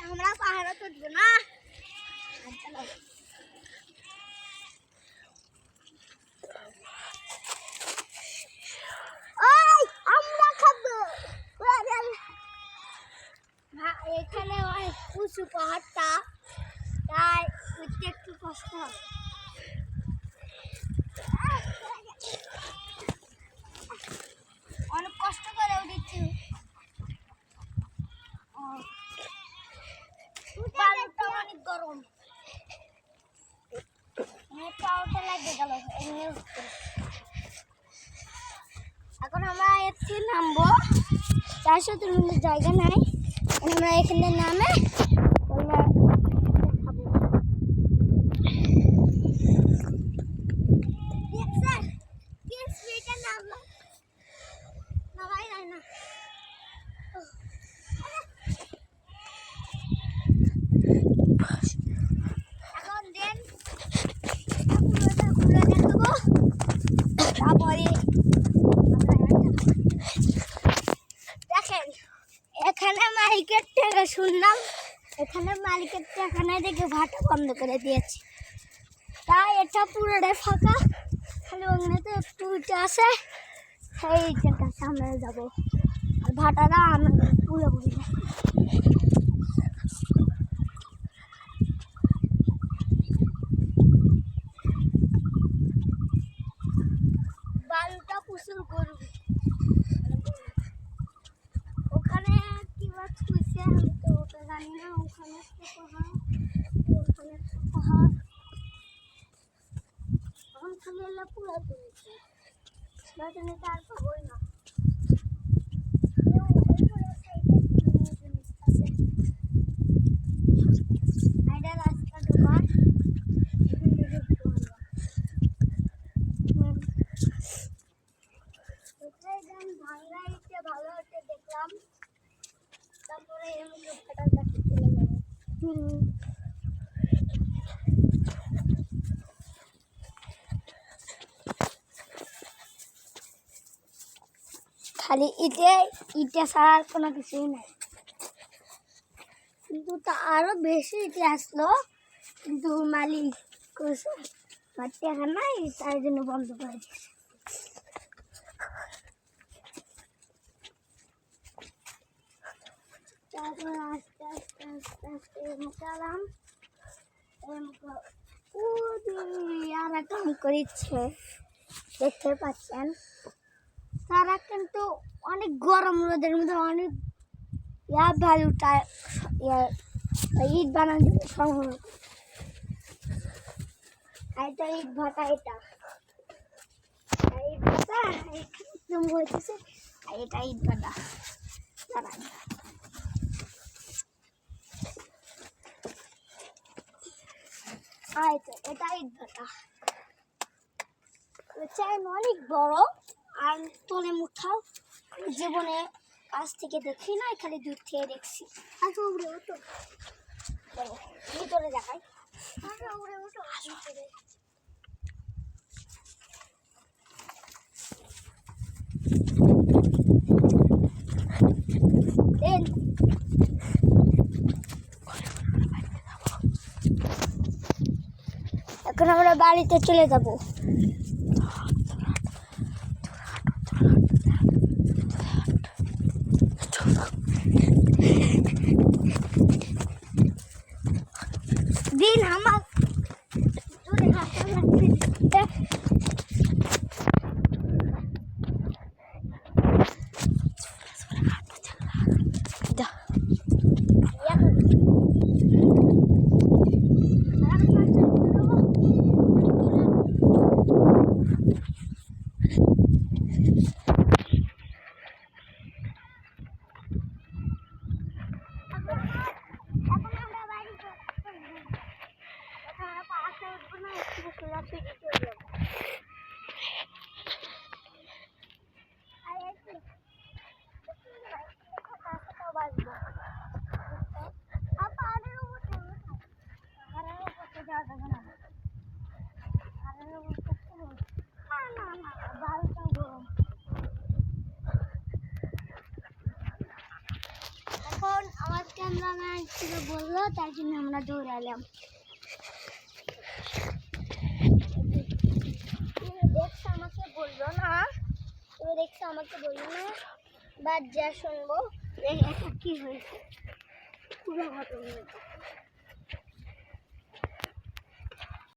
আমরা পাহাড়ে তুলবো না। আমরা খাবো এখানে উঁচু পাহাড়টা, তাই উঠতে একটু কষ্ট হবে। অনেক কষ্ট করে উঠেছি। অনেক গরম, পাওয়াটা লাগে গেল। এখন আমরা একটু নামবো, 400 মিনিট জায়গা নাই। আমরা এখানে নামে দেখেন এখানে মালিকের টাকা শুনলাম, এখানে মালিকের টাকা নাই দেখে ভাটা বন্ধ করে দিয়েছে, তাই এটা পুরোটাই ফাঁকা। খালি ওখানেতে একটু উঠে আসে, সেইটার কাছে আমরা যাবো। আর ভাটাটা আমরা পুরোপুরি বালুটা প্রচুর গরম। ওখানে কি মাছ খুঁজছে আমি তো ওটা জানি না। ওখানে পাহাড় এখন খালি এলে পুরো তুলছে, তার পাবই না। রাস্তা ঢোকার ভাঙ্গা ইটে ভালো হচ্ছে দেখলাম, তারপরে ফাটার কাছে চলে যাবে। খালি ইটে ইটে ছাড়া আর কোনো কিছুই নাই। কিন্তু তা আরো বেশি ইটে আসলো, কিন্তু মালিক টাকা নাই, তাই জন্য বন্ধ করে দিয়েছে। তারপর আস্তে আস্তে আস্তে আস্তে গেলাম। আর একটা করেছে দেখতে পাচ্ছেন। তারা কিন্তু অনেক গরম রোদের মধ্যে অনেক বালুটা ইট বানানো সংগ্রহ। এটা ইট ভাটা, এটা ইট ভাটা হইতেছে, এটা ইট ভাটা। এটা ইট ভাটা অনেক বড়। আর তলে মুঠাও জীবনে কাছ থেকে দেখি না, খালি দূর থেকে দেখছি। ভিতরে দেখাই। এখন আমরা বাড়িতে চলে যাব। দিন আমার শুনলাম বললো, তার জন্য আমরা দৌড়ালাম। দেখছো আমাকে বললো না, তুমি দেখছো আমাকে বললো না, বাদ যা শুনবো কি হয়েছে পুরো ঘটনা।